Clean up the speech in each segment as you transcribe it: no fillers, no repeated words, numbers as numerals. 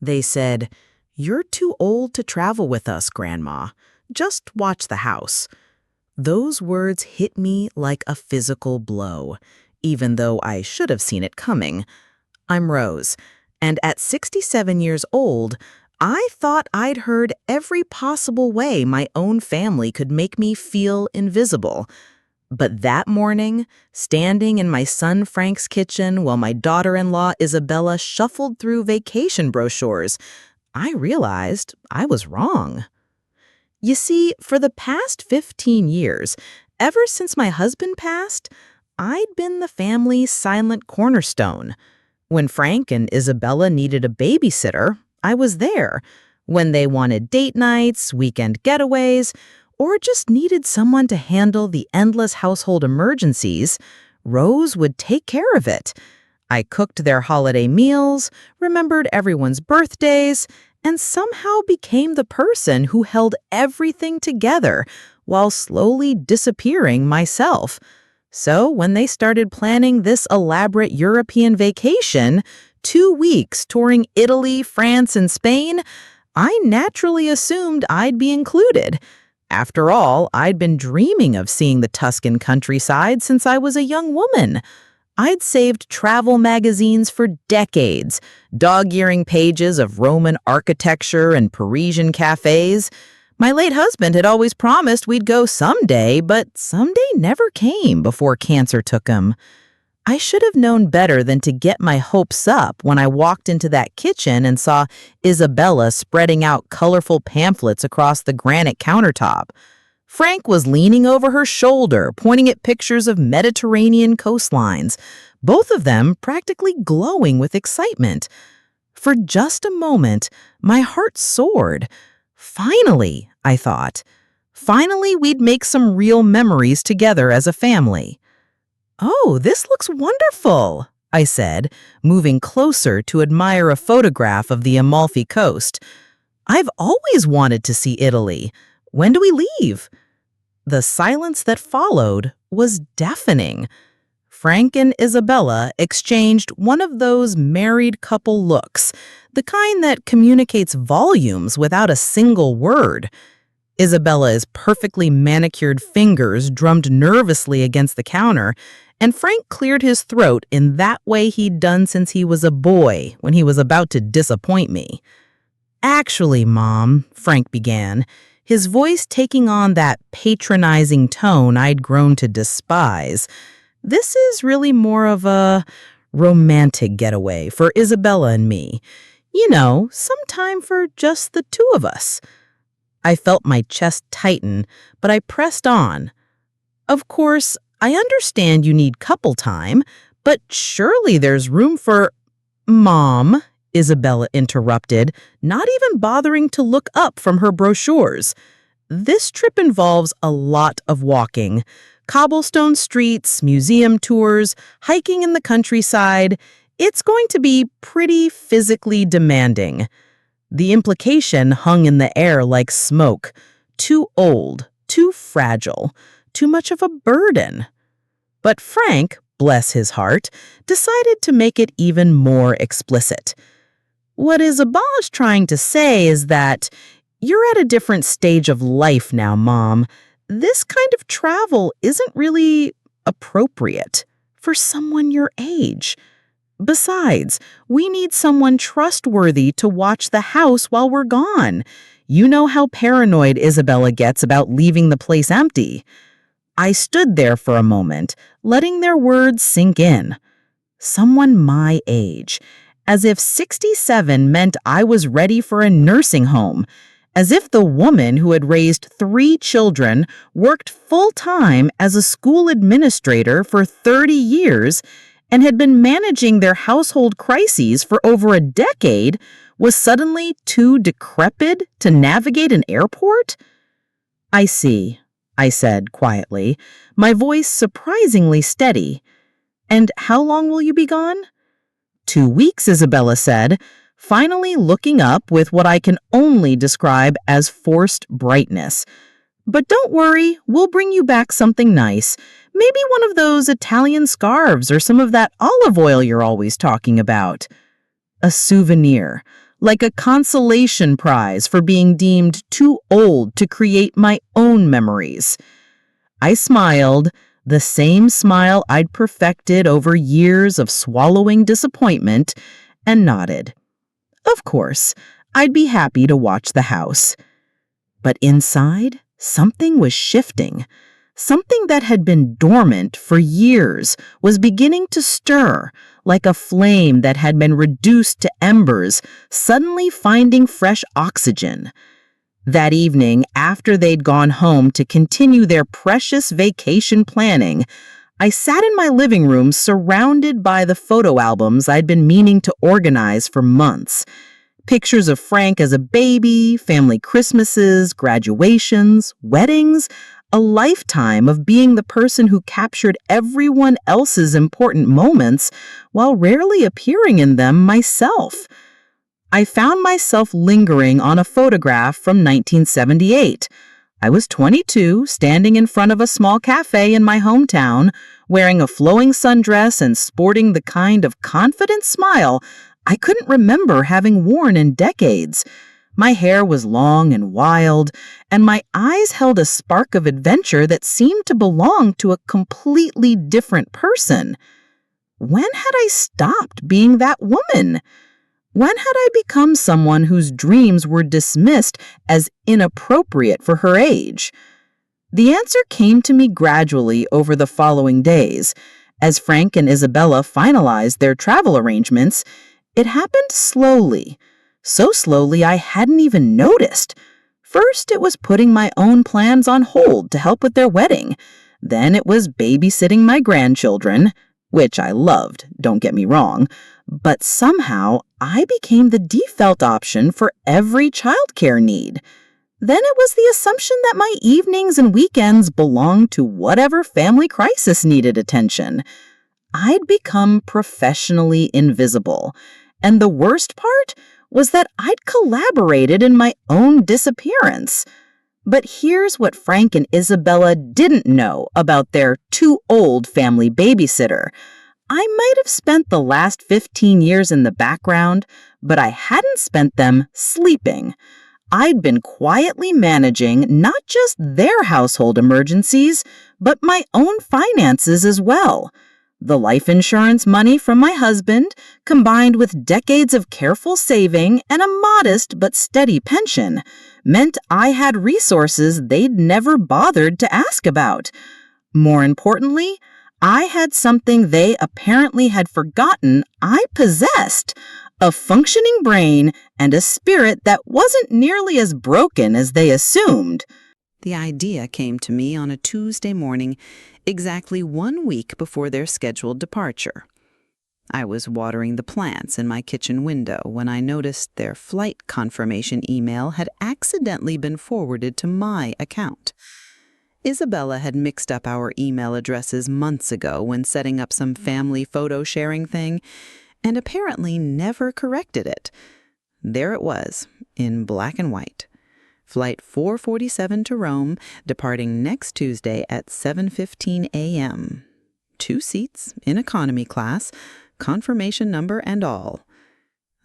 They said, "You're too old to travel with us, Grandma. Just watch the house." Those words hit me like a physical blow, even though I should have seen it coming. I'm Rose, and at 67 years old, I thought I'd heard every possible way my own family could make me feel invisible. But that morning, standing in my son Frank's kitchen while my daughter-in-law Isabella shuffled through vacation brochures, I realized I was wrong. You see, for the past 15 years, ever since my husband passed, I'd been the family's silent cornerstone. When Frank and Isabella needed a babysitter, I was there. When they wanted date nights, weekend getaways, or just needed someone to handle the endless household emergencies, Rose would take care of it. I cooked their holiday meals, remembered everyone's birthdays, and somehow became the person who held everything together while slowly disappearing myself. So when they started planning this elaborate European vacation, 2 weeks touring Italy, France, and Spain, I naturally assumed I'd be included. After all, I'd been dreaming of seeing the Tuscan countryside since I was a young woman. I'd saved travel magazines for decades, dog-earing pages of Roman architecture and Parisian cafes. My late husband had always promised we'd go someday, but someday never came before cancer took him. I should have known better than to get my hopes up when I walked into that kitchen and saw Isabella spreading out colorful pamphlets across the granite countertop. Frank was leaning over her shoulder, pointing at pictures of Mediterranean coastlines, both of them practically glowing with excitement. For just a moment, my heart soared. Finally, I thought. Finally, we'd make some real memories together as a family. "Oh, this looks wonderful," I said, moving closer to admire a photograph of the Amalfi Coast. "I've always wanted to see Italy. When do we leave?" The silence that followed was deafening. Frank and Isabella exchanged one of those married couple looks, the kind that communicates volumes without a single word. Isabella's perfectly manicured fingers drummed nervously against the counter, and Frank cleared his throat in that way he'd done since he was a boy when he was about to disappoint me. "Actually, Mom," Frank began, his voice taking on that patronizing tone I'd grown to despise, "this is really more of a romantic getaway for Isabella and me. You know, some time for just the two of us." I felt my chest tighten, but I pressed on. "Of course, I understand you need couple time, but surely there's room for—" "Mom," Isabella interrupted, not even bothering to look up from her brochures. "This trip involves a lot of walking. Cobblestone streets, museum tours, hiking in the countryside. It's going to be pretty physically demanding." The implication hung in the air like smoke. Too old, too fragile, too much of a burden. But Frank, bless his heart, decided to make it even more explicit. "What Isabella's trying to say is that you're at a different stage of life now, Mom. This kind of travel isn't really appropriate for someone your age. Besides, we need someone trustworthy to watch the house while we're gone. You know how paranoid Isabella gets about leaving the place empty." I stood there for a moment, letting their words sink in. Someone my age. As if 67 meant I was ready for a nursing home. As if the woman who had raised 3 children, worked full-time as a school administrator for 30 years, and had been managing their household crises for over a decade, was suddenly too decrepit to navigate an airport? "I see," I said quietly, my voice surprisingly steady. "And how long will you be gone?" 2 weeks, Isabella said, finally looking up with what I can only describe as forced brightness. "But don't worry, we'll bring you back something nice. Maybe one of those Italian scarves or some of that olive oil you're always talking about." A souvenir. like a consolation prize for being deemed too old to create my own memories. I smiled, the same smile I'd perfected over years of swallowing disappointment, and nodded. Of course, I'd be happy to watch the house. But inside, something was shifting. Something that had been dormant for years was beginning to stir, like a flame that had been reduced to embers, suddenly finding fresh oxygen. That evening, after they'd gone home to continue their precious vacation planning, I sat in my living room surrounded by the photo albums I'd been meaning to organize for months. Pictures of Frank as a baby, family Christmases, graduations, weddings, a lifetime of being the person who captured everyone else's important moments while rarely appearing in them myself. I found myself lingering on a photograph from 1978. I was 22, standing in front of a small cafe in my hometown, wearing a flowing sundress and sporting the kind of confident smile I couldn't remember having worn in decades. My hair was long and wild, and my eyes held a spark of adventure that seemed to belong to a completely different person. When had I stopped being that woman? When had I become someone whose dreams were dismissed as inappropriate for her age? The answer came to me gradually over the following days. As Frank and Isabella finalized their travel arrangements, it happened slowly. So slowly I hadn't even noticed. First, it was putting my own plans on hold to help with their wedding. Then it was babysitting my grandchildren, which I loved, don't get me wrong, but somehow I became the default option for every childcare need. Then it was the assumption that my evenings and weekends belonged to whatever family crisis needed attention. I'd become professionally invisible. And the worst part was that I'd collaborated in my own disappearance. But here's what Frank and Isabella didn't know about their too-old family babysitter. I might have spent the last 15 years in the background, but I hadn't spent them sleeping. I'd been quietly managing not just their household emergencies, but my own finances as well. The life insurance money from my husband, combined with decades of careful saving and a modest but steady pension, meant I had resources they'd never bothered to ask about. More importantly, I had something they apparently had forgotten I possessed: a functioning brain and a spirit that wasn't nearly as broken as they assumed. The idea came to me on a Tuesday morning, exactly 1 week before their scheduled departure. I was watering the plants in my kitchen window when I noticed their flight confirmation email had accidentally been forwarded to my account. Isabella had mixed up our email addresses months ago when setting up some family photo sharing thing, and apparently never corrected it. There it was, in black and white. Flight 447 to Rome, departing next Tuesday at 7:15 a.m. 2 seats, in economy class, confirmation number and all.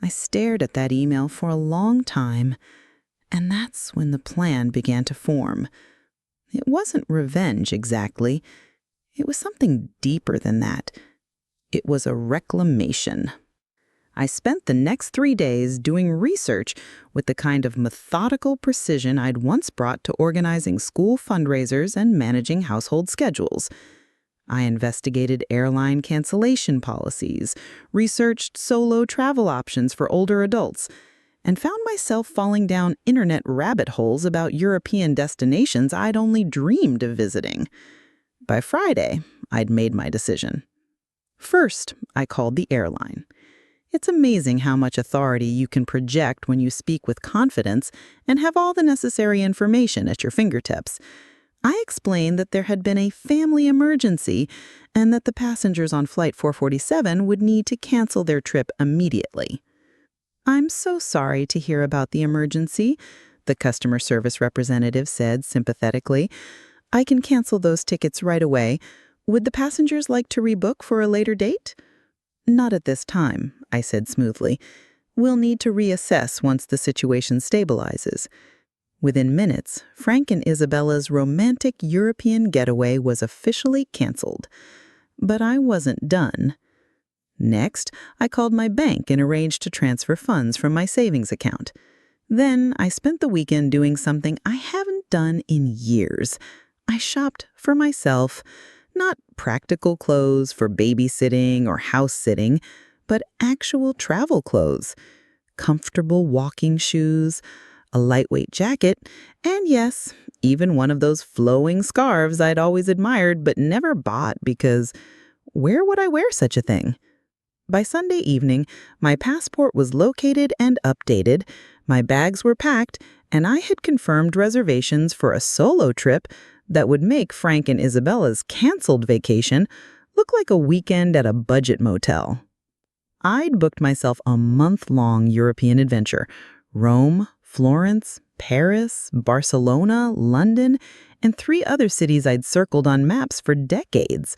I stared at that email for a long time, and that's when the plan began to form. It wasn't revenge exactly. It was something deeper than that. It was a reclamation. I spent the next 3 days doing research with the kind of methodical precision I'd once brought to organizing school fundraisers and managing household schedules. I investigated airline cancellation policies, researched solo travel options for older adults, and found myself falling down internet rabbit holes about European destinations I'd only dreamed of visiting. By Friday, I'd made my decision. First, I called the airline. It's amazing how much authority you can project when you speak with confidence and have all the necessary information at your fingertips. I explained that there had been a family emergency and that the passengers on Flight 447 would need to cancel their trip immediately. "I'm so sorry to hear about the emergency," the customer service representative said sympathetically. "I can cancel those tickets right away. Would the passengers like to rebook for a later date?" "Not at this time," I said smoothly. We'll need to reassess once the situation stabilizes. Within minutes, Frank and Isabella's romantic European getaway was officially canceled. But I wasn't done. Next, I called my bank and arranged to transfer funds from my savings account. Then I spent the weekend doing something I haven't done in years. I shopped for myself, not practical clothes for babysitting or house sitting, but actual travel clothes. Comfortable walking shoes, a lightweight jacket, and yes, even one of those flowing scarves I'd always admired but never bought because where would I wear such a thing? By Sunday evening, my passport was located and updated, my bags were packed, and I had confirmed reservations for a solo trip that would make Frank and Isabella's canceled vacation look like a weekend at a budget motel. I'd booked myself a month-long European adventure: Rome, Florence, Paris, Barcelona, London, and 3 other cities I'd circled on maps for decades.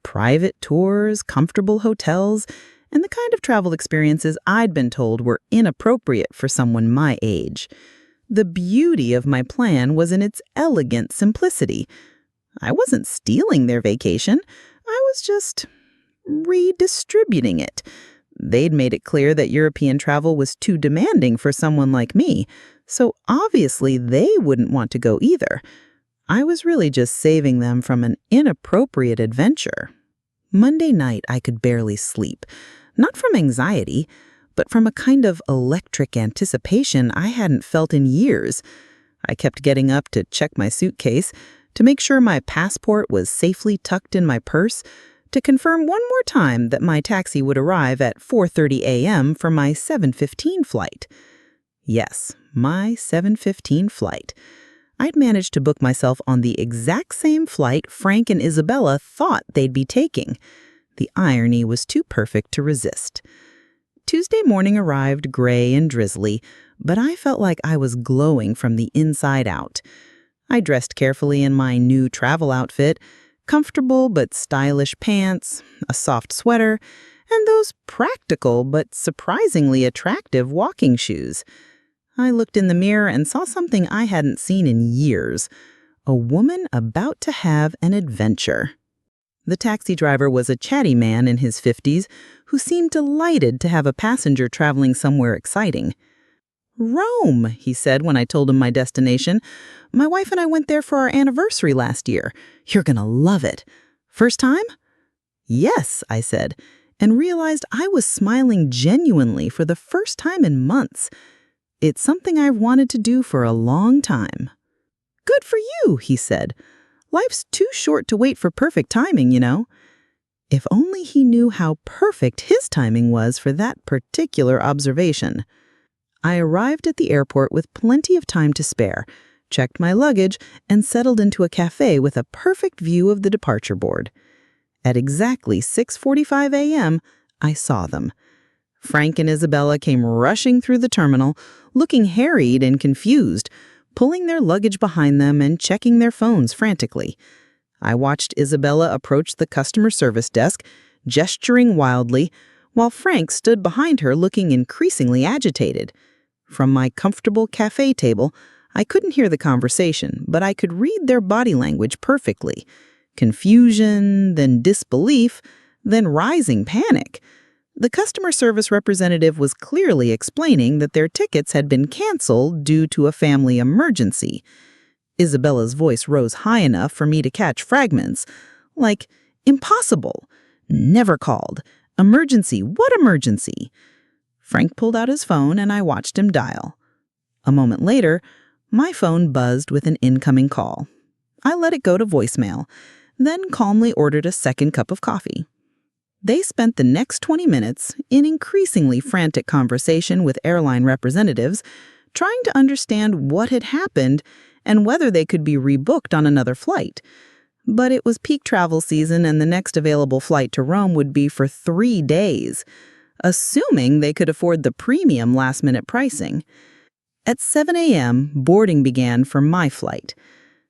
Private tours, comfortable hotels, and the kind of travel experiences I'd been told were inappropriate for someone my age. The beauty of my plan was in its elegant simplicity. I wasn't stealing their vacation. I was just redistributing it. They'd made it clear that European travel was too demanding for someone like me, so obviously they wouldn't want to go either. I was really just saving them from an inappropriate adventure. Monday night, I could barely sleep, not from anxiety, but from a kind of electric anticipation I hadn't felt in years. I kept getting up to check my suitcase, to make sure my passport was safely tucked in my purse, to confirm one more time that my taxi would arrive at 4:30 a.m. for my 7:15 flight. Yes, my 7:15 flight. I'd managed to book myself on the exact same flight Frank and Isabella thought they'd be taking. The irony was too perfect to resist. Tuesday morning arrived gray and drizzly, but I felt like I was glowing from the inside out. I dressed carefully in my new travel outfit, comfortable but stylish pants, a soft sweater, and those practical but surprisingly attractive walking shoes. I looked in the mirror and saw something I hadn't seen in years: a woman about to have an adventure. The taxi driver was a chatty man in his 50s who seemed delighted to have a passenger traveling somewhere exciting. "Rome," he said when I told him my destination. "My wife and I went there for our anniversary last year. You're gonna love it. First time?" "Yes," I said, and realized I was smiling genuinely for the first time in months. It's something I've wanted to do for a long time. "Good for you," he said. "Life's too short to wait for perfect timing, you know." If only he knew how perfect his timing was for that particular observation. I arrived at the airport with plenty of time to spare, checked my luggage, and settled into a cafe with a perfect view of the departure board. At exactly 6:45 a.m., I saw them. Frank and Isabella came rushing through the terminal, looking harried and confused, pulling their luggage behind them and checking their phones frantically. I watched Isabella approach the customer service desk, gesturing wildly, while Frank stood behind her looking increasingly agitated. From my comfortable cafe table, I couldn't hear the conversation, but I could read their body language perfectly. Confusion, then disbelief, then rising panic. The customer service representative was clearly explaining that their tickets had been canceled due to a family emergency. Isabella's voice rose high enough for me to catch fragments, like, "Impossible! Never called! Emergency! What emergency?" Frank pulled out his phone and I watched him dial. A moment later, my phone buzzed with an incoming call. I let it go to voicemail, then calmly ordered a second cup of coffee. They spent the next 20 minutes in increasingly frantic conversation with airline representatives, trying to understand what had happened and whether they could be rebooked on another flight. But it was peak travel season and the next available flight to Rome would be for 3 days, assuming they could afford the premium last-minute pricing. At 7 a.m., boarding began for my flight.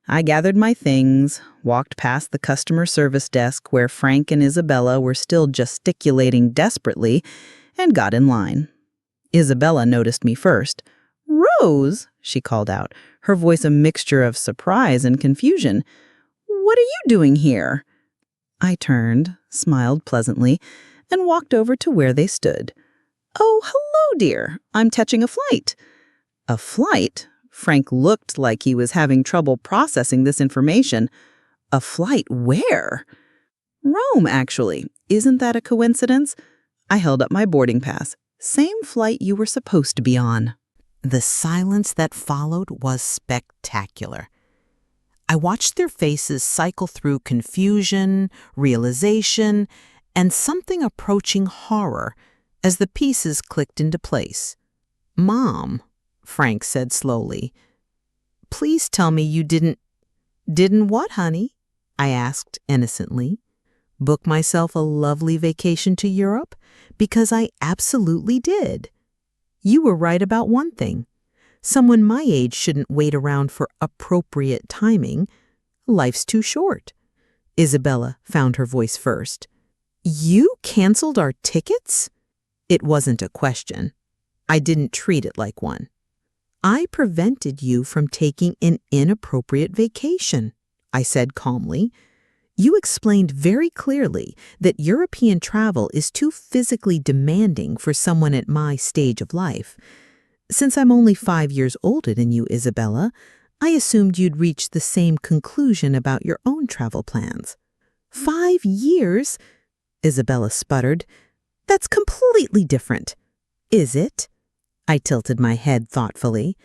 I gathered my things, walked past the customer service desk where Frank and Isabella were still gesticulating desperately, and got in line. Isabella noticed me first. "Rose," she called out, her voice a mixture of surprise and confusion. "What are you doing here?" I turned, smiled pleasantly, and walked over to where they stood. "Oh, hello, dear. I'm catching a flight." A flight? Frank looked like he was having trouble processing this information. A flight where? Rome, actually. Isn't that a coincidence? I held up my boarding pass. Same flight you were supposed to be on. The silence that followed was spectacular. I watched their faces cycle through confusion, realization, and something approaching horror as the pieces clicked into place. "Mom," Frank said slowly, "please tell me you didn't—" "Didn't what, honey?" I asked innocently. "Book myself a lovely vacation to Europe? Because I absolutely did. You were right about one thing. Someone my age shouldn't wait around for appropriate timing. Life's too short." Isabella found her voice first. "You canceled our tickets?" It wasn't a question. I didn't treat it like one. "I prevented you from taking an inappropriate vacation," I said calmly. "You explained very clearly that European travel is too physically demanding for someone at my stage of life. Since I'm only 5 years older than you, Isabella, I assumed you'd reach the same conclusion about your own travel plans." "5 years?" Isabella sputtered. "That's completely different." "Is it?" I tilted my head thoughtfully.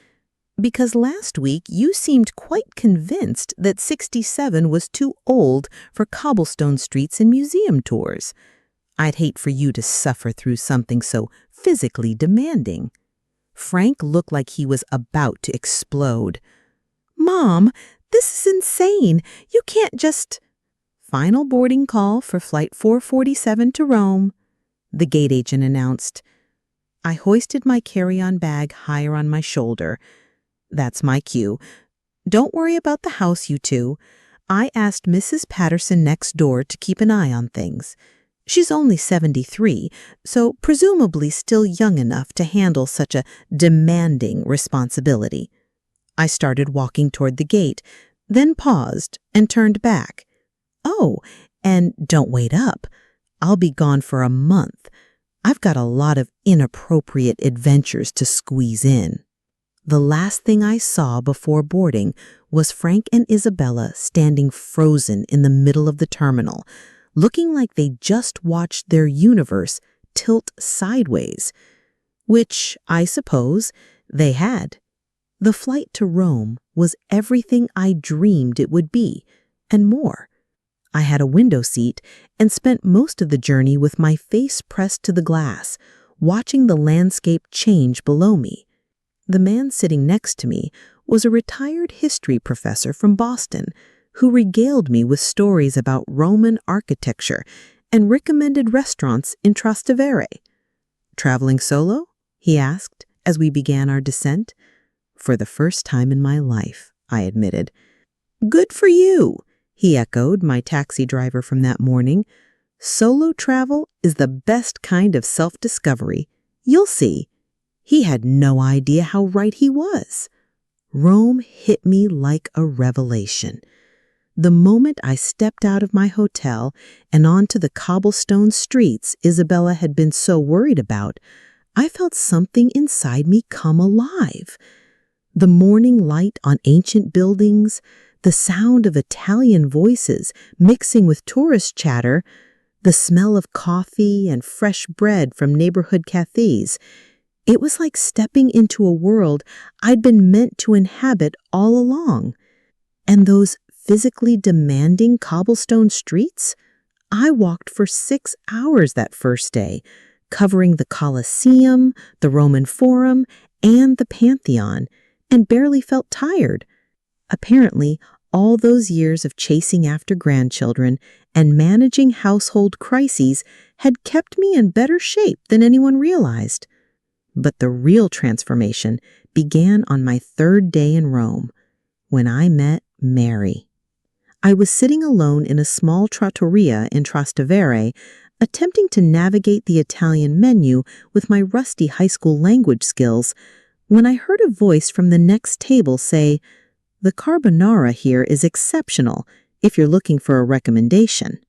"Because last week you seemed quite convinced that 67 was too old for cobblestone streets and museum tours. I'd hate for you to suffer through something so physically demanding." Frank looked like he was about to explode. "Mom, this is insane. You can't just—" "Final boarding call for Flight 447 to Rome," the gate agent announced. I hoisted my carry-on bag higher on my shoulder. "That's my cue. Don't worry about the house, you two. I asked Mrs. Patterson next door to keep an eye on things. She's only 73, so presumably still young enough to handle such a demanding responsibility." I started walking toward the gate, then paused and turned back. "Oh, and don't wait up. I'll be gone for a month. I've got a lot of inappropriate adventures to squeeze in." The last thing I saw before boarding was Frank and Isabella standing frozen in the middle of the terminal, looking like they just watched their universe tilt sideways, which, I suppose, they had. The flight to Rome was everything I dreamed it would be, and more. I had a window seat and spent most of the journey with my face pressed to the glass, watching the landscape change below me. The man sitting next to me was a retired history professor from Boston who regaled me with stories about Roman architecture and recommended restaurants in Trastevere. "Traveling solo?" he asked as we began our descent. "For the first time in my life," I admitted. "Good for you," he echoed, my taxi driver from that morning. "Solo travel is the best kind of self-discovery. You'll see." He had no idea how right he was. Rome hit me like a revelation. The moment I stepped out of my hotel and onto the cobblestone streets Isabella had been so worried about, I felt something inside me come alive. The morning light on ancient buildings, the sound of Italian voices mixing with tourist chatter, the smell of coffee and fresh bread from neighborhood cafes. It was like stepping into a world I'd been meant to inhabit all along. And those physically demanding cobblestone streets? I walked for 6 hours that first day, covering the Colosseum, the Roman Forum, and the Pantheon, and barely felt tired. Apparently, all those years of chasing after grandchildren and managing household crises had kept me in better shape than anyone realized. But the real transformation began on my 3rd day in Rome, when I met Mary. I was sitting alone in a small trattoria in Trastevere, attempting to navigate the Italian menu with my rusty high school language skills, when I heard a voice from the next table say, "The carbonara here is exceptional if you're looking for a recommendation."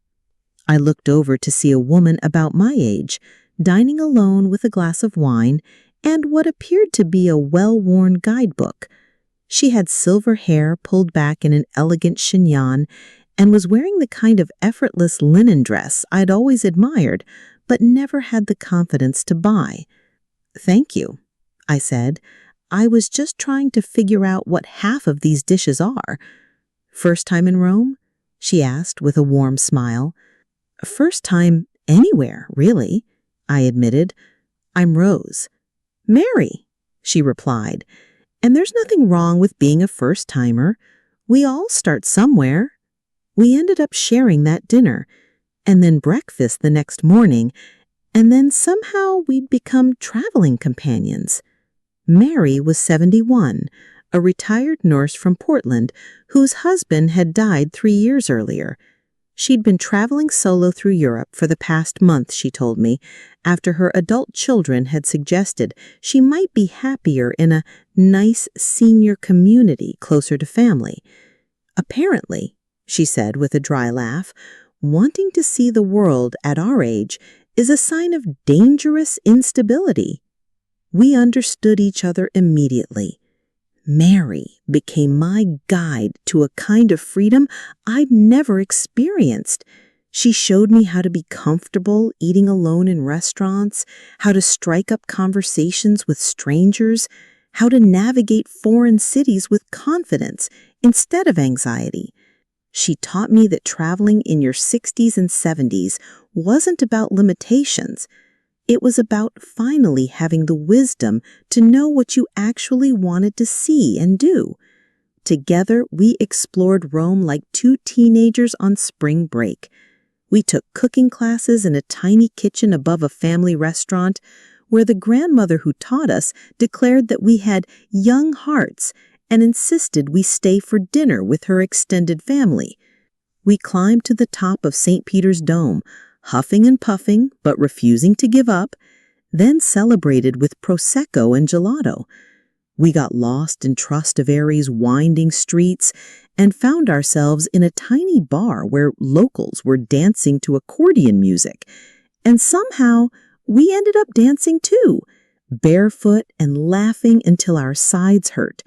I looked over to see a woman about my age, dining alone with a glass of wine and what appeared to be a well-worn guidebook. She had silver hair pulled back in an elegant chignon and was wearing the kind of effortless linen dress I'd always admired, but never had the confidence to buy. "Thank you," I said. "I was just trying to figure out what half of these dishes are." "First time in Rome?" she asked with a warm smile. "First time anywhere, really," I admitted. "I'm Rose." "Mary," she replied. "And there's nothing wrong with being a first-timer. We all start somewhere." We ended up sharing that dinner, and then breakfast the next morning, and then somehow we'd become traveling companions. Mary was 71, a retired nurse from Portland whose husband had died 3 years earlier. She'd been traveling solo through Europe for the past month, she told me, after her adult children had suggested she might be happier in a nice senior community closer to family. "Apparently," she said with a dry laugh, "wanting to see the world at our age is a sign of dangerous instability." We understood each other immediately. Mary became my guide to a kind of freedom I'd never experienced. She showed me how to be comfortable eating alone in restaurants, how to strike up conversations with strangers, how to navigate foreign cities with confidence instead of anxiety. She taught me that traveling in your 60s and 70s wasn't about limitations. It was about finally having the wisdom to know what you actually wanted to see and do. Together, we explored Rome like two teenagers on spring break. We took cooking classes in a tiny kitchen above a family restaurant where the grandmother who taught us declared that we had young hearts and insisted we stay for dinner with her extended family. We climbed to the top of St. Peter's Dome, huffing and puffing but refusing to give up, then celebrated with Prosecco and gelato. We got lost in Trastevere's winding streets and found ourselves in a tiny bar where locals were dancing to accordion music. And somehow, we ended up dancing too, barefoot and laughing until our sides hurt.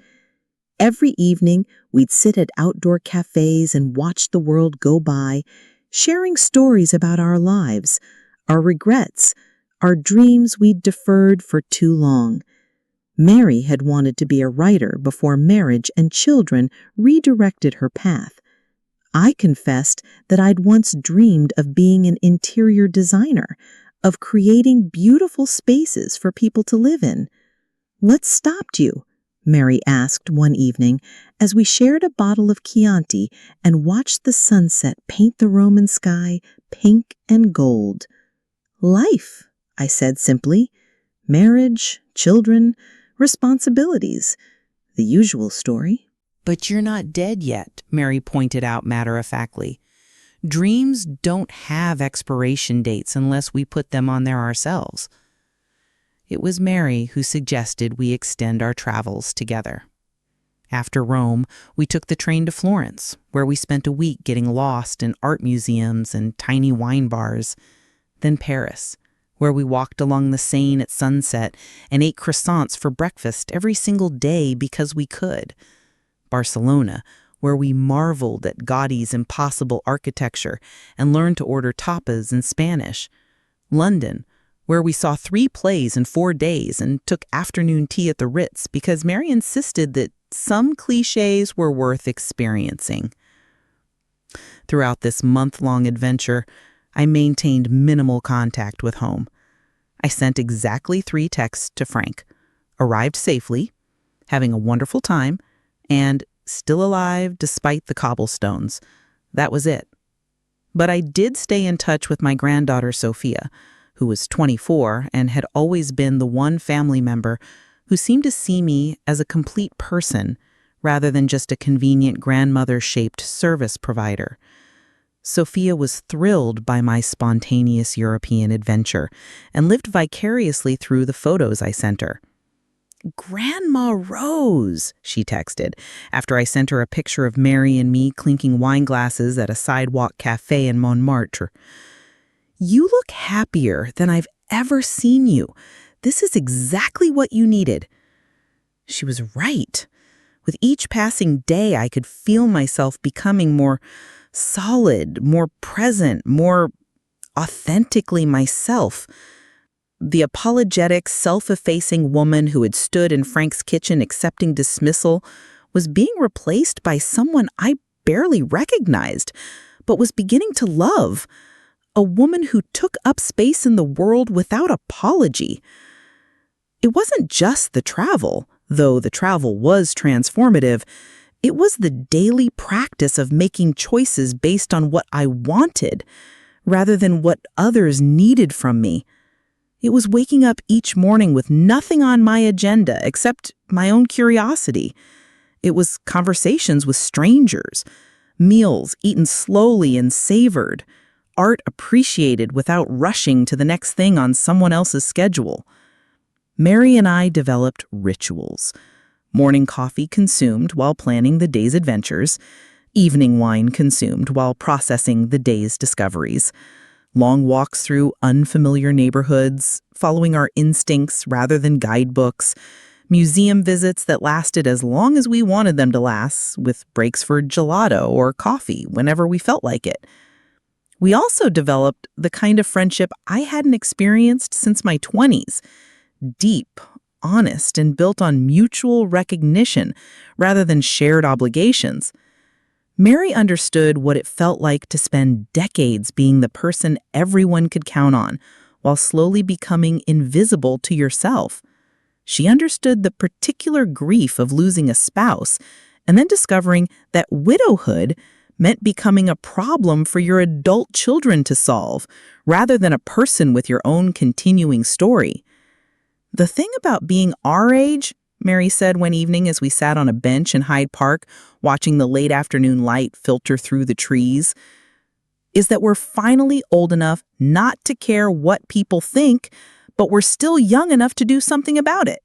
Every evening, we'd sit at outdoor cafes and watch the world go by, sharing stories about our lives, our regrets, our dreams we'd deferred for too long. Mary had wanted to be a writer before marriage and children redirected her path. I confessed that I'd once dreamed of being an interior designer, of creating beautiful spaces for people to live in. "What stopped you?" Mary asked one evening as we shared a bottle of Chianti and watched the sunset paint the Roman sky pink and gold. "Life," I said simply. "Marriage, children, responsibilities. The usual story." "But you're not dead yet," Mary pointed out matter-of-factly. "Dreams don't have expiration dates unless we put them on there ourselves." It was Mary who suggested we extend our travels together. After Rome, we took the train to Florence, where we spent a week getting lost in art museums and tiny wine bars. Then Paris, where we walked along the Seine at sunset and ate croissants for breakfast every single day because we could. Barcelona, where we marveled at Gaudi's impossible architecture and learned to order tapas in Spanish. London, where we saw 3 plays in 4 days and took afternoon tea at the Ritz because Mary insisted that some cliches were worth experiencing. Throughout this month-long adventure, I maintained minimal contact with home. I sent exactly 3 texts to Frank: arrived safely, having a wonderful time, and still alive despite the cobblestones. That was it. But I did stay in touch with my granddaughter Sophia, who was 24 and had always been the one family member who seemed to see me as a complete person rather than just a convenient grandmother-shaped service provider. Sophia was thrilled by my spontaneous European adventure and lived vicariously through the photos I sent her. "Grandma Rose," she texted, after I sent her a picture of Mary and me clinking wine glasses at a sidewalk cafe in Montmartre. "You look happier than I've ever seen you. This is exactly what you needed." She was right. With each passing day, I could feel myself becoming more solid, more present, more authentically myself. The apologetic, self-effacing woman who had stood in Frank's kitchen accepting dismissal was being replaced by someone I barely recognized, but was beginning to love. A woman who took up space in the world without apology. It wasn't just the travel, though the travel was transformative. It was the daily practice of making choices based on what I wanted, rather than what others needed from me. It was waking up each morning with nothing on my agenda except my own curiosity. It was conversations with strangers, meals eaten slowly and savored, art appreciated without rushing to the next thing on someone else's schedule. Mary and I developed rituals. Morning coffee consumed while planning the day's adventures, evening wine consumed while processing the day's discoveries, long walks through unfamiliar neighborhoods, following our instincts rather than guidebooks, museum visits that lasted as long as we wanted them to last, with breaks for gelato or coffee whenever we felt like it. We also developed the kind of friendship I hadn't experienced since my 20s, deep, honest, and built on mutual recognition rather than shared obligations. Mary understood what it felt like to spend decades being the person everyone could count on, while slowly becoming invisible to yourself. She understood the particular grief of losing a spouse, and then discovering that widowhood meant becoming a problem for your adult children to solve, rather than a person with your own continuing story. "The thing about being our age," Mary said one evening as we sat on a bench in Hyde Park watching the late afternoon light filter through the trees, "is that we're finally old enough not to care what people think, but we're still young enough to do something about it."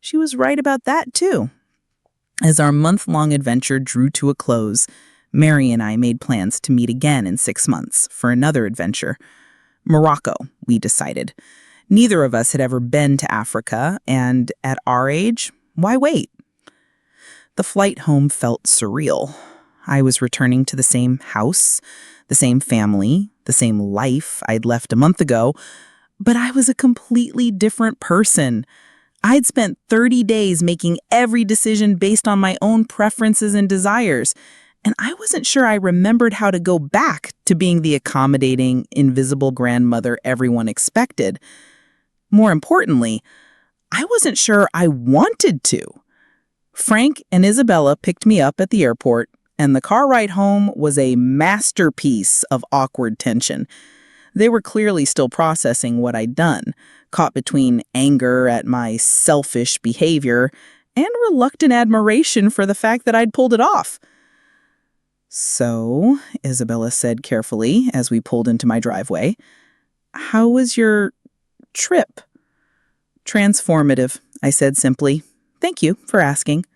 She was right about that, too. As our month-long adventure drew to a close, Mary and I made plans to meet again in 6 months for another adventure. Morocco, we decided. Neither of us had ever been to Africa, and at our age, why wait? The flight home felt surreal. I was returning to the same house, the same family, the same life I'd left a month ago, but I was a completely different person. I'd spent 30 days making every decision based on my own preferences and desires, and I wasn't sure I remembered how to go back to being the accommodating, invisible grandmother everyone expected. More importantly, I wasn't sure I wanted to. Frank and Isabella picked me up at the airport, and the car ride home was a masterpiece of awkward tension. They were clearly still processing what I'd done, caught between anger at my selfish behavior and reluctant admiration for the fact that I'd pulled it off. "So," Isabella said carefully as we pulled into my driveway, "how was your trip?" "Transformative," I said simply. "Thank you for asking."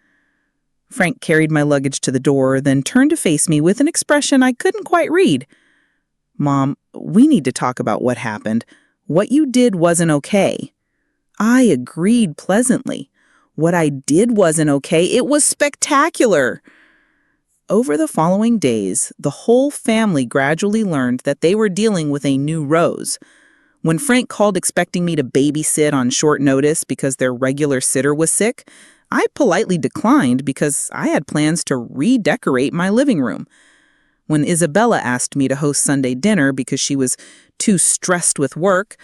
Frank carried my luggage to the door, then turned to face me with an expression I couldn't quite read. "Mom, we need to talk about what happened. What you did wasn't okay." I agreed pleasantly. What I did wasn't okay. It was spectacular. Over the following days, the whole family gradually learned that they were dealing with a new Rose. When Frank called expecting me to babysit on short notice because their regular sitter was sick, I politely declined because I had plans to redecorate my living room. When Isabella asked me to host Sunday dinner because she was too stressed with work,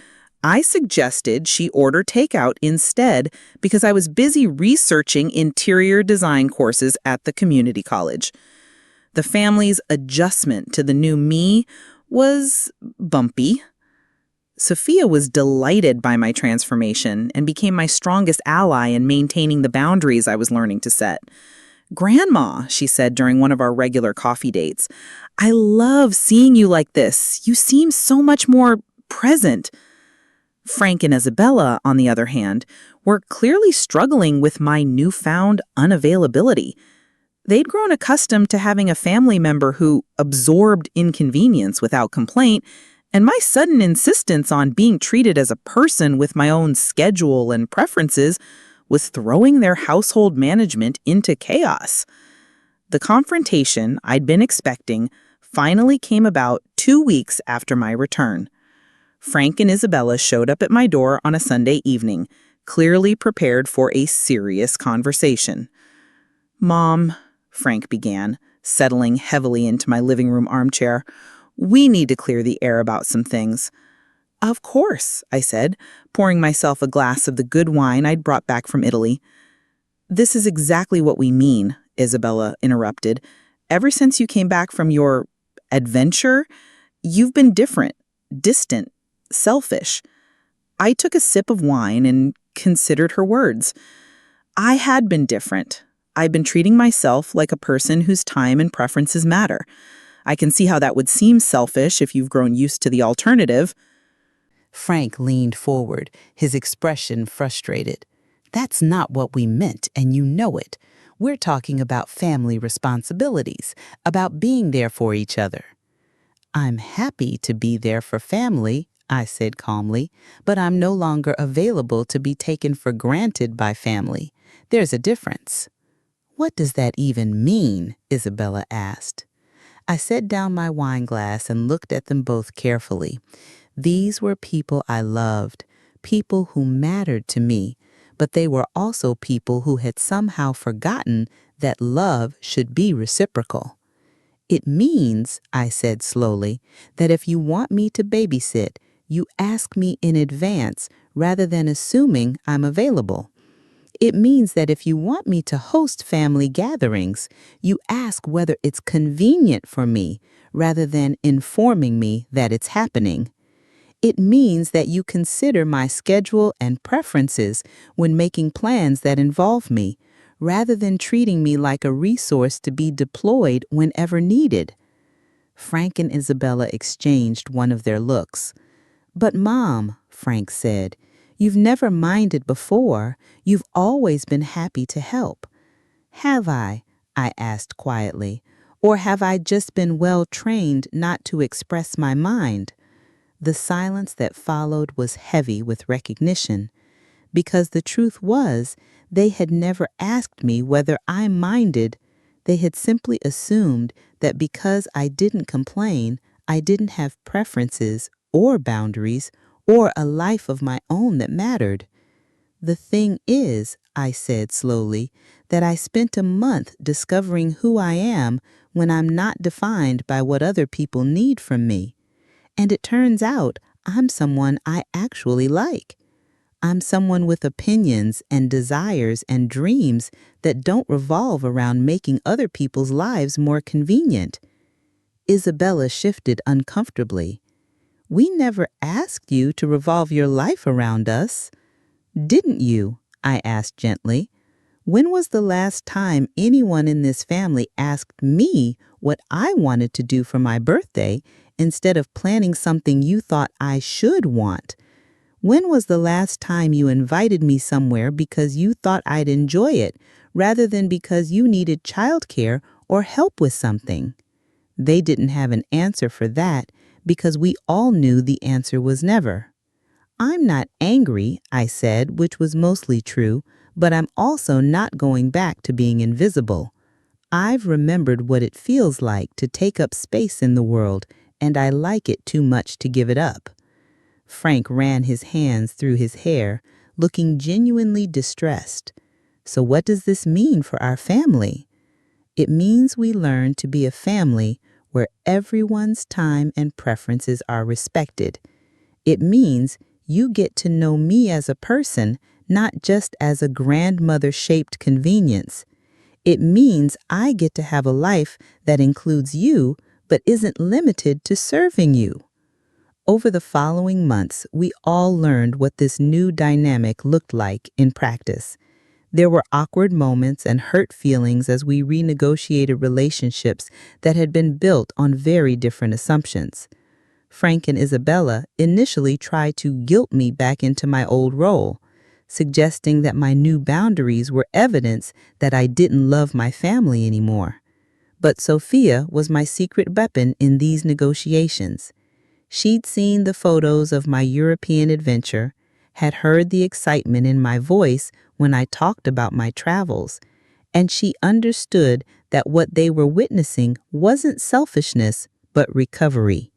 I suggested she order takeout instead because I was busy researching interior design courses at the community college. The family's adjustment to the new me was bumpy. Sophia was delighted by my transformation and became my strongest ally in maintaining the boundaries I was learning to set. "Grandma," she said during one of our regular coffee dates, "I love seeing you like this. You seem so much more present." Frank and Isabella, on the other hand, were clearly struggling with my newfound unavailability. They'd grown accustomed to having a family member who absorbed inconvenience without complaint, and my sudden insistence on being treated as a person with my own schedule and preferences was throwing their household management into chaos. The confrontation I'd been expecting finally came about 2 weeks after my return. Frank and Isabella showed up at my door on a Sunday evening, clearly prepared for a serious conversation. "Mom," Frank began, settling heavily into my living room armchair, "we need to clear the air about some things." "Of course," I said, pouring myself a glass of the good wine I'd brought back from Italy. "This is exactly what we mean," Isabella interrupted. "Ever since you came back from your adventure, you've been different, distant, selfish." I took a sip of wine and considered her words. I had been different. I'd been treating myself like a person whose time and preferences matter. I can see how that would seem selfish if you've grown used to the alternative. Frank leaned forward, his expression frustrated. "That's not what we meant, and you know it. We're talking about family responsibilities, about being there for each other." "I'm happy to be there for family," I said calmly, "but I'm no longer available to be taken for granted by family. There's a difference." "What does that even mean?" Isabella asked. I set down my wine glass and looked at them both carefully. These were people I loved, people who mattered to me, but they were also people who had somehow forgotten that love should be reciprocal. "It means," I said slowly, "that if you want me to babysit, you ask me in advance rather than assuming I'm available. It means that if you want me to host family gatherings, you ask whether it's convenient for me rather than informing me that it's happening. It means that you consider my schedule and preferences when making plans that involve me, rather than treating me like a resource to be deployed whenever needed." Frank and Isabella exchanged one of their looks. "But Mom," Frank said, "you've never minded before. You've always been happy to help." "Have I?" I asked quietly. "Or have I just been well trained not to express my mind?" The silence that followed was heavy with recognition, because the truth was they had never asked me whether I minded. They had simply assumed that because I didn't complain, I didn't have preferences or boundaries or a life of my own that mattered. "The thing is," I said slowly, "that I spent a month discovering who I am when I'm not defined by what other people need from me. And it turns out I'm someone I actually like. I'm someone with opinions and desires and dreams that don't revolve around making other people's lives more convenient." Isabella shifted uncomfortably. "We never asked you to revolve your life around us." "Didn't you?" I asked gently. "When was the last time anyone in this family asked me what I wanted to do for my birthday instead of planning something you thought I should want? When was the last time you invited me somewhere because you thought I'd enjoy it rather than because you needed childcare or help with something?" They didn't have an answer for that because we all knew the answer was never. "I'm not angry," I said, which was mostly true, "but I'm also not going back to being invisible. I've remembered what it feels like to take up space in the world, and I like it too much to give it up." Frank ran his hands through his hair, looking genuinely distressed. "So what does this mean for our family?" "It means we learn to be a family where everyone's time and preferences are respected. It means you get to know me as a person, not just as a grandmother-shaped convenience. It means I get to have a life that includes you, but isn't limited to serving you." Over the following months, we all learned what this new dynamic looked like in practice. There were awkward moments and hurt feelings as we renegotiated relationships that had been built on very different assumptions. Frank and Isabella initially tried to guilt me back into my old role, suggesting that my new boundaries were evidence that I didn't love my family anymore. But Sophia was my secret weapon in these negotiations. She'd seen the photos of my European adventure, had heard the excitement in my voice when I talked about my travels, and she understood that what they were witnessing wasn't selfishness, but recovery.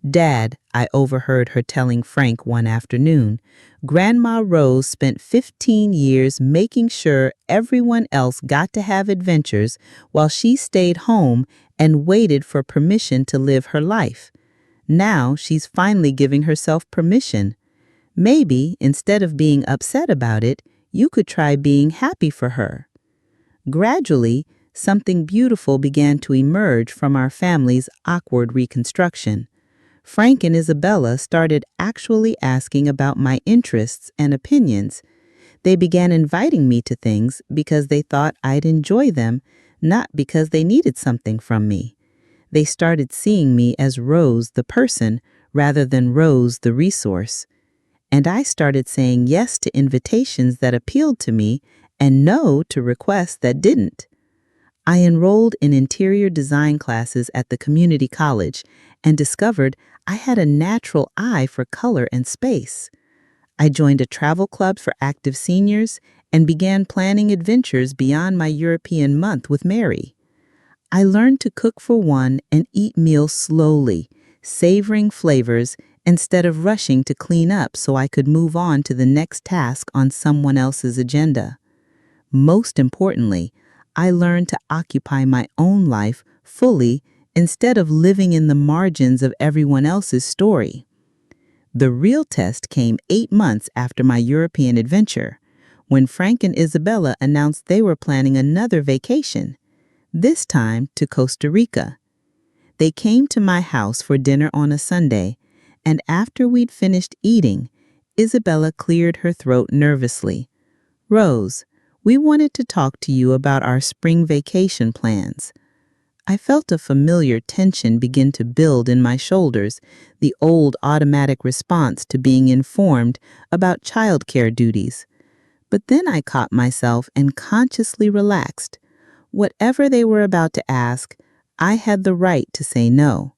Dad, I overheard her telling Frank one afternoon, Grandma Rose spent 15 years making sure everyone else got to have adventures while she stayed home and waited for permission to live her life. Now she's finally giving herself permission. Maybe, instead of being upset about it, you could try being happy for her. Gradually, something beautiful began to emerge from our family's awkward reconstruction. Frank and Isabella started actually asking about my interests and opinions. They began inviting me to things because they thought I'd enjoy them, not because they needed something from me. They started seeing me as Rose the person rather than Rose the resource. And I started saying yes to invitations that appealed to me and no to requests that didn't. I enrolled in interior design classes at the community college and discovered I had a natural eye for color and space. I joined a travel club for active seniors and began planning adventures beyond my European month with Mary. I learned to cook for one and eat meals slowly, savoring flavors instead of rushing to clean up so I could move on to the next task on someone else's agenda. Most importantly, I learned to occupy my own life fully instead of living in the margins of everyone else's story. The real test came 8 months after my European adventure, when Frank and Isabella announced they were planning another vacation, this time to Costa Rica. They came to my house for dinner on a Sunday, and after we'd finished eating, Isabella cleared her throat nervously. "Rose, we wanted to talk to you about our spring vacation plans." I felt a familiar tension begin to build in my shoulders, the old automatic response to being informed about childcare duties. But then I caught myself and consciously relaxed. Whatever they were about to ask, I had the right to say no.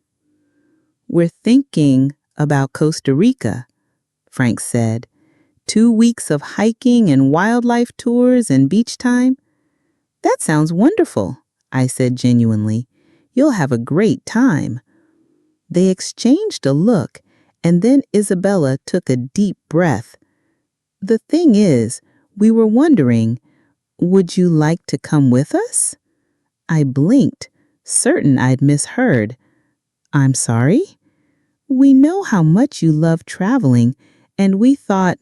"We're thinking about Costa Rica," Frank said. 2 weeks of hiking and wildlife tours and beach time? "That sounds wonderful," I said genuinely. "You'll have a great time." They exchanged a look, and then Isabella took a deep breath. "The thing is, we were wondering, would you like to come with us?" I blinked, certain I'd misheard. "I'm sorry?" "We know how much you love traveling, and we thought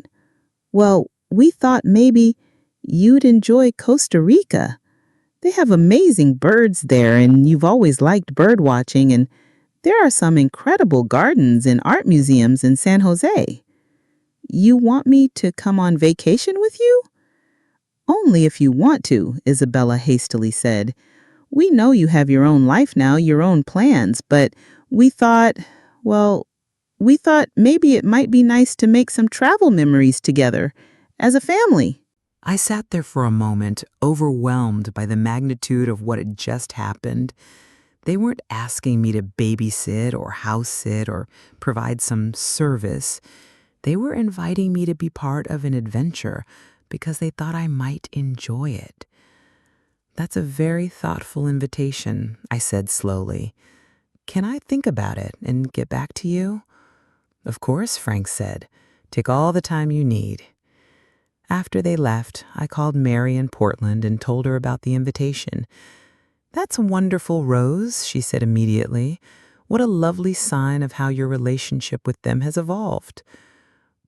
maybe you'd enjoy Costa Rica. They have amazing birds there, and you've always liked bird watching, and there are some incredible gardens and art museums in San Jose. You want me to come on vacation with you?" "Only if you want to," Isabella hastily said. "We know you have your own life now, your own plans, but we thought, we thought maybe it might be nice to make some travel memories together, as a family." I sat there for a moment, overwhelmed by the magnitude of what had just happened. They weren't asking me to babysit or house sit or provide some service. They were inviting me to be part of an adventure because they thought I might enjoy it. "That's a very thoughtful invitation," I said slowly. "Can I think about it and get back to you?" "Of course," Frank said. "Take all the time you need." After they left, I called Mary in Portland and told her about the invitation. "That's wonderful, Rose," she said immediately. "What a lovely sign of how your relationship with them has evolved."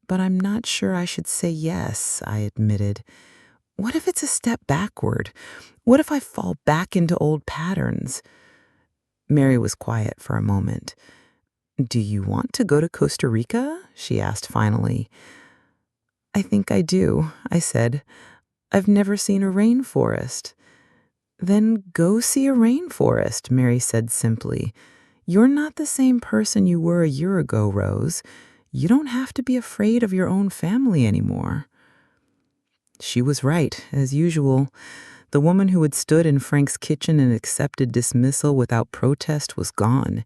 "But I'm not sure I should say yes," I admitted. "What if it's a step backward? What if I fall back into old patterns?" Mary was quiet for a moment. "Do you want to go to Costa Rica?" she asked finally. "I think I do," I said. I've never seen a rainforest. Then go see a rainforest, Mary said simply. You're not the same person you were a year ago, Rose. You don't have to be afraid of your own family anymore. She was right, as usual. The woman who had stood in Frank's kitchen and accepted dismissal without protest was gone.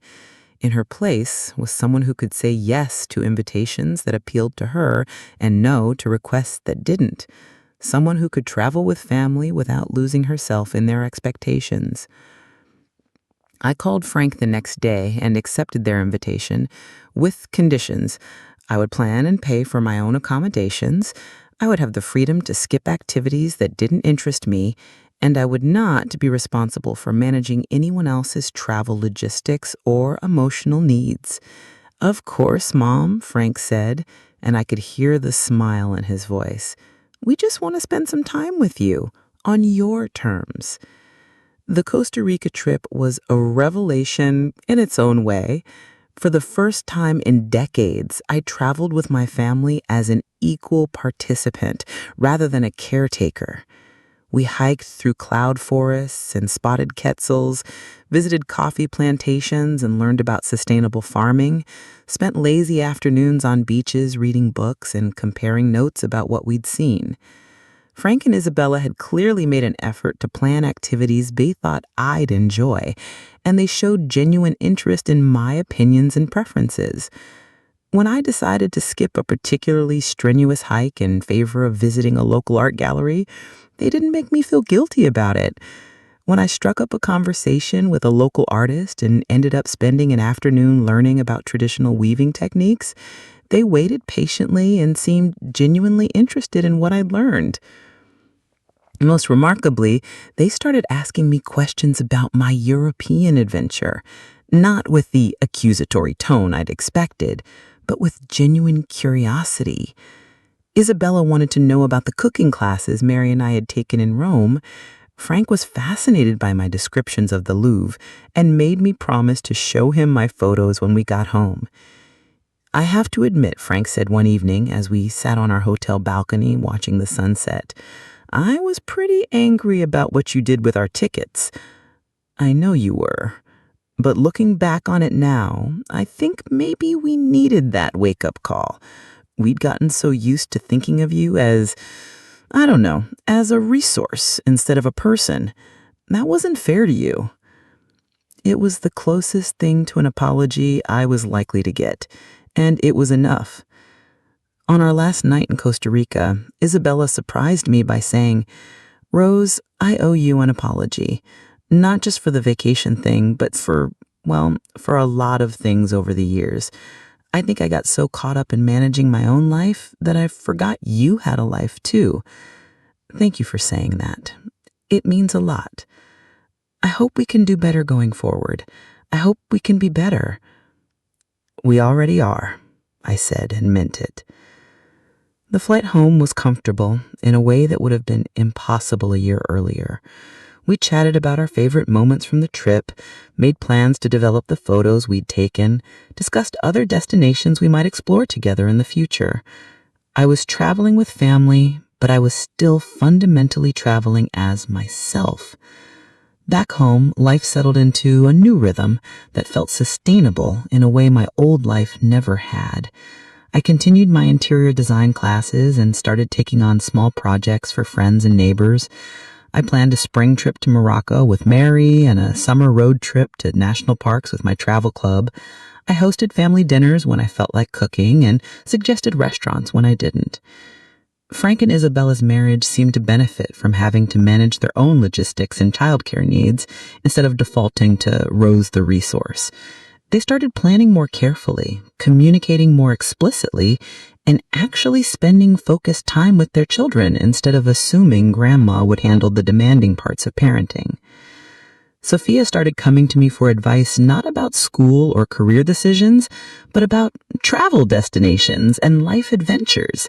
In her place was someone who could say yes to invitations that appealed to her and no to requests that didn't. Someone who could travel with family without losing herself in their expectations. I called Frank the next day and accepted their invitation with conditions. I would plan and pay for my own accommodations. I would have the freedom to skip activities that didn't interest me, and I would not be responsible for managing anyone else's travel logistics or emotional needs. Of course, Mom, Frank said, and I could hear the smile in his voice. We just want to spend some time with you, on your terms. The Costa Rica trip was a revelation in its own way. For the first time in decades, I traveled with my family as an equal participant rather than a caretaker. We hiked through cloud forests and spotted quetzals, visited coffee plantations and learned about sustainable farming, spent lazy afternoons on beaches reading books and comparing notes about what we'd seen. Frank and Isabella had clearly made an effort to plan activities they thought I'd enjoy, and they showed genuine interest in my opinions and preferences. When I decided to skip a particularly strenuous hike in favor of visiting a local art gallery, they didn't make me feel guilty about it. When I struck up a conversation with a local artist and ended up spending an afternoon learning about traditional weaving techniques, they waited patiently and seemed genuinely interested in what I'd learned. Most remarkably, they started asking me questions about my European adventure, not with the accusatory tone I'd expected, but with genuine curiosity. Isabella wanted to know about the cooking classes Mary and I had taken in Rome. Frank was fascinated by my descriptions of the Louvre and made me promise to show him my photos when we got home. I have to admit, Frank said one evening as we sat on our hotel balcony watching the sunset, I was pretty angry about what you did with our tickets. I know you were. But looking back on it now, I think maybe we needed that wake-up call. We'd gotten so used to thinking of you as, I don't know, as a resource instead of a person. That wasn't fair to you. It was the closest thing to an apology I was likely to get, and it was enough. On our last night in Costa Rica, Isabella surprised me by saying, Rose, I owe you an apology. Not just for the vacation thing, but for a lot of things over the years. I think I got so caught up in managing my own life that I forgot you had a life too. Thank you for saying that. It means a lot. I hope we can do better going forward. I hope we can be better. We already are, I said and meant it. The flight home was comfortable in a way that would have been impossible a year earlier. We chatted about our favorite moments from the trip, made plans to develop the photos we'd taken, discussed other destinations we might explore together in the future. I was traveling with family, but I was still fundamentally traveling as myself. Back home, life settled into a new rhythm that felt sustainable in a way my old life never had. I continued my interior design classes and started taking on small projects for friends and neighbors. I planned a spring trip to Morocco with Mary and a summer road trip to national parks with my travel club. I hosted family dinners when I felt like cooking and suggested restaurants when I didn't. Frank and Isabella's marriage seemed to benefit from having to manage their own logistics and childcare needs instead of defaulting to Rose the resource. They started planning more carefully, communicating more explicitly, and actually spending focused time with their children instead of assuming grandma would handle the demanding parts of parenting. Sophia started coming to me for advice not about school or career decisions, but about travel destinations and life adventures.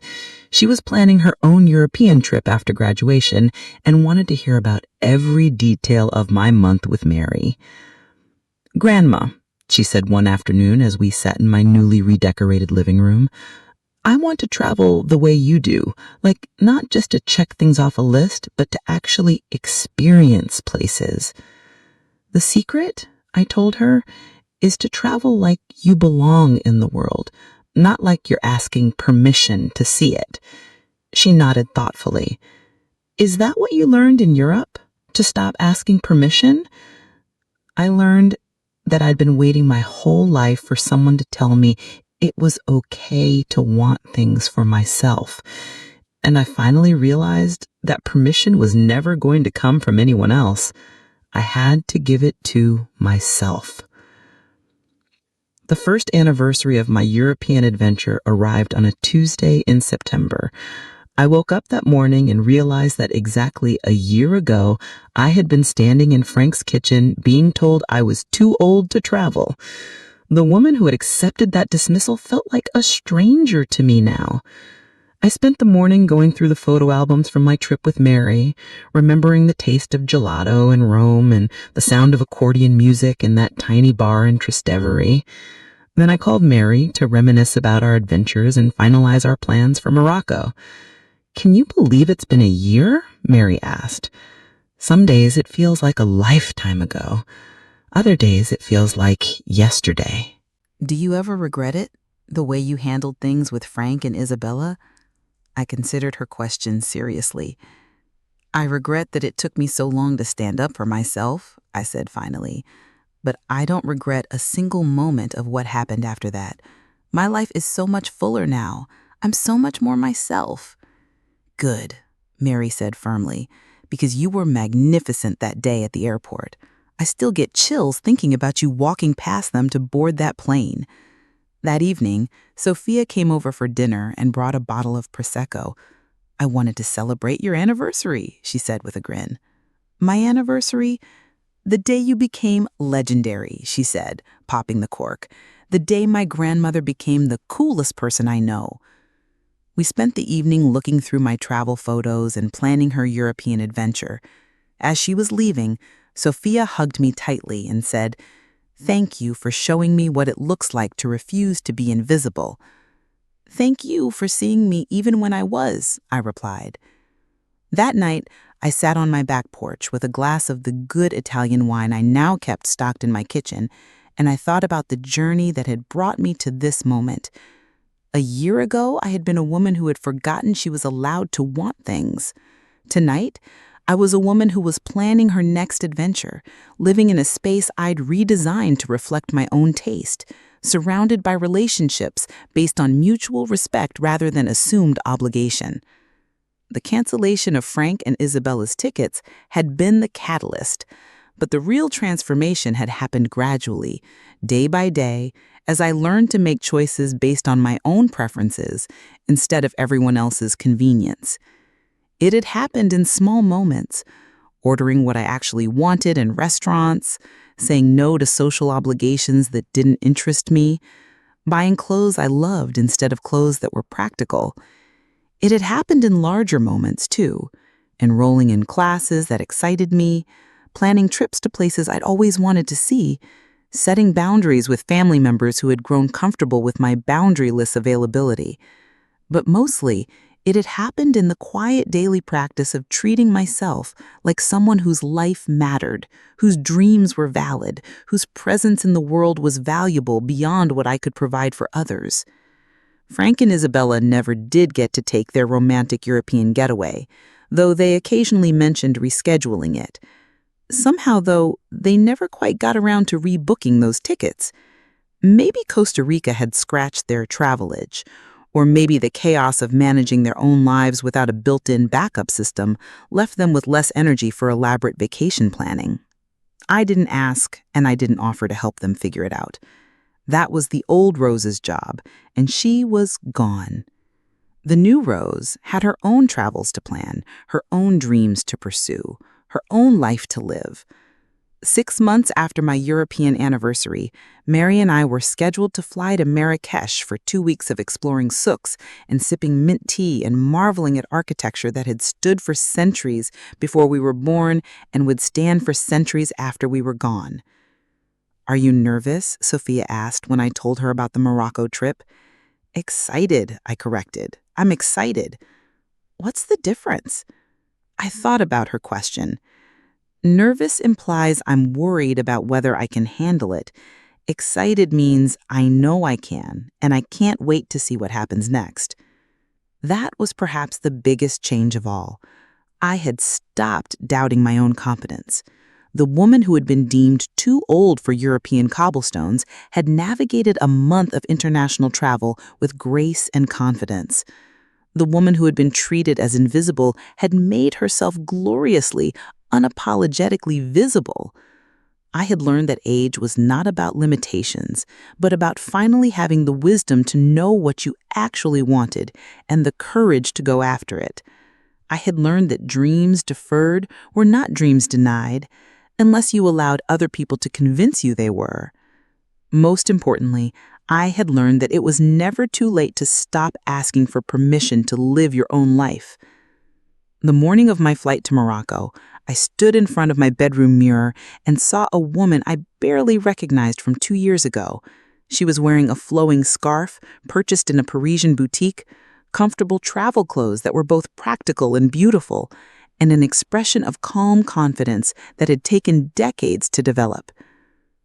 She was planning her own European trip after graduation and wanted to hear about every detail of my month with Mary. Grandma, she said one afternoon as we sat in my newly redecorated living room, I want to travel the way you do, like not just to check things off a list, but to actually experience places. The secret, I told her, is to travel like you belong in the world, not like you're asking permission to see it. She nodded thoughtfully. Is that what you learned in Europe? To stop asking permission? I learned that I'd been waiting my whole life for someone to tell me it was okay to want things for myself. And I finally realized that permission was never going to come from anyone else. I had to give it to myself. The first anniversary of my European adventure arrived on a Tuesday in September. I woke up that morning and realized that exactly a year ago, I had been standing in Frank's kitchen being told I was too old to travel. The woman who had accepted that dismissal felt like a stranger to me now. I spent the morning going through the photo albums from my trip with Mary, remembering the taste of gelato in Rome and the sound of accordion music in that tiny bar in Trastevere. Then I called Mary to reminisce about our adventures and finalize our plans for Morocco. "Can you believe it's been a year?" Mary asked. "Some days it feels like a lifetime ago. Other days it feels like yesterday." Do you ever regret it? The way you handled things with Frank and Isabella? I considered her question seriously. I regret that it took me so long to stand up for myself, I said finally. But I don't regret a single moment of what happened after that. My life is so much fuller now. I'm so much more myself. Good, Mary said firmly, because you were magnificent that day at the airport. I still get chills thinking about you walking past them to board that plane. That evening, Sophia came over for dinner and brought a bottle of Prosecco. "I wanted to celebrate your anniversary," she said with a grin. "My anniversary? The day you became legendary," she said, popping the cork. "The day my grandmother became the coolest person I know." We spent the evening looking through my travel photos and planning her European adventure. As she was leaving, Sophia hugged me tightly and said, "Thank you for showing me what it looks like to refuse to be invisible." "Thank you for seeing me even when I was," I replied. That night, I sat on my back porch with a glass of the good Italian wine I now kept stocked in my kitchen, and I thought about the journey that had brought me to this moment. A year ago, I had been a woman who had forgotten she was allowed to want things. Tonight, I was a woman who was planning her next adventure, living in a space I'd redesigned to reflect my own taste, surrounded by relationships based on mutual respect rather than assumed obligation. The cancellation of Frank and Isabella's tickets had been the catalyst, but the real transformation had happened gradually, day by day, as I learned to make choices based on my own preferences instead of everyone else's convenience. It had happened in small moments, ordering what I actually wanted in restaurants, saying no to social obligations that didn't interest me, buying clothes I loved instead of clothes that were practical. It had happened in larger moments, too, enrolling in classes that excited me, planning trips to places I'd always wanted to see, setting boundaries with family members who had grown comfortable with my boundaryless availability. But mostly, it had happened in the quiet daily practice of treating myself like someone whose life mattered, whose dreams were valid, whose presence in the world was valuable beyond what I could provide for others. Frank and Isabella never did get to take their romantic European getaway, though they occasionally mentioned rescheduling it. Somehow, though, they never quite got around to rebooking those tickets. Maybe Costa Rica had scratched their travel itch, or maybe the chaos of managing their own lives without a built-in backup system left them with less energy for elaborate vacation planning. I didn't ask, and I didn't offer to help them figure it out. That was the old Rose's job, and she was gone. The new Rose had her own travels to plan, her own dreams to pursue, her own life to live. 6 months after my European anniversary, Mary and I were scheduled to fly to Marrakesh for 2 weeks of exploring souks and sipping mint tea and marveling at architecture that had stood for centuries before we were born and would stand for centuries after we were gone. "Are you nervous?" Sophia asked when I told her about the Morocco trip. Excited, I corrected. I'm excited. What's the difference? I thought about her question. Nervous implies I'm worried about whether I can handle it. Excited means I know I can, and I can't wait to see what happens next. That was perhaps the biggest change of all. I had stopped doubting my own competence. The woman who had been deemed too old for European cobblestones had navigated a month of international travel with grace and confidence. The woman who had been treated as invisible had made herself gloriously, unapologetically visible. I had learned that age was not about limitations, but about finally having the wisdom to know what you actually wanted and the courage to go after it. I had learned that dreams deferred were not dreams denied, unless you allowed other people to convince you they were. Most importantly, I had learned that it was never too late to stop asking for permission to live your own life. The morning of my flight to Morocco, I stood in front of my bedroom mirror and saw a woman I barely recognized from 2 years ago. She was wearing a flowing scarf purchased in a Parisian boutique, comfortable travel clothes that were both practical and beautiful, and an expression of calm confidence that had taken decades to develop.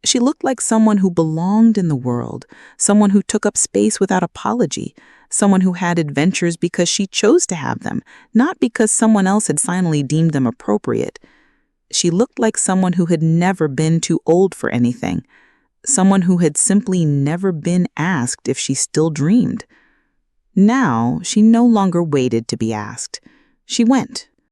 She looked like someone who belonged in the world, someone who took up space without apology, someone who had adventures because she chose to have them, not because someone else had finally deemed them appropriate. She looked like someone who had never been too old for anything, someone who had simply never been asked if she still dreamed. Now, she no longer waited to be asked. She went.